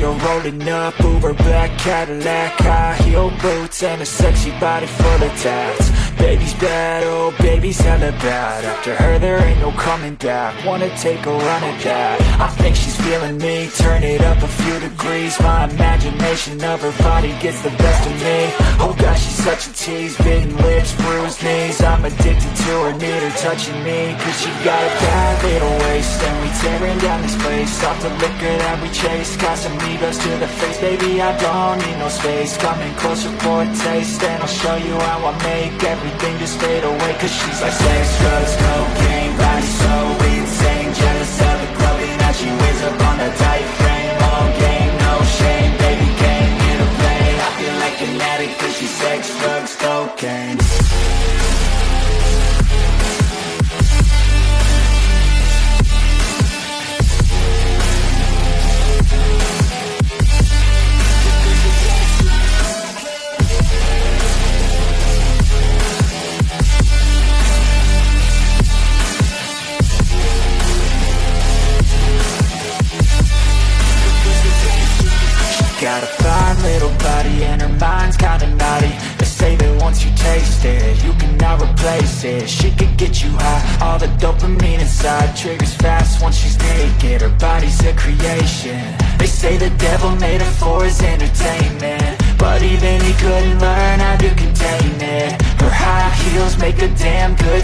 her rolling up, Uber black Cadillac, high heel boots and a sexy body full of tats. Baby's bad, oh baby's hella bad. After her there ain't no coming back. Wanna take a run at that. I think she's feeling me. Turn it up a few degrees. My imagination of her body gets the best of me. Oh gosh, she's such a tease. Bitten lips, bruised knees. I'm addicted to her, need her touching me. Cause she got a bad little waist, and we tearing down this place. Off the liquor that we chase. Got some egos to the face. Baby, I don't need no space. Coming closer for a taste, and I'll show you how I make everything just fade away. Cause she's like sex, drugs, cocaine, body so insane. Jealous of the clothing that she wears up on a tight frame. All game, no shame, baby came here to play. I feel like an addict cause she's sex, drugs, cocaine. Got a fine little body and her mind's kinda naughty. They say that once you taste it, you cannot replace it. She could get you high, all the dopamine inside triggers fast once she's naked. Her body's a creation. They say the devil made her for his entertainment, but even he couldn't learn how to contain it. Her high heels make a damn good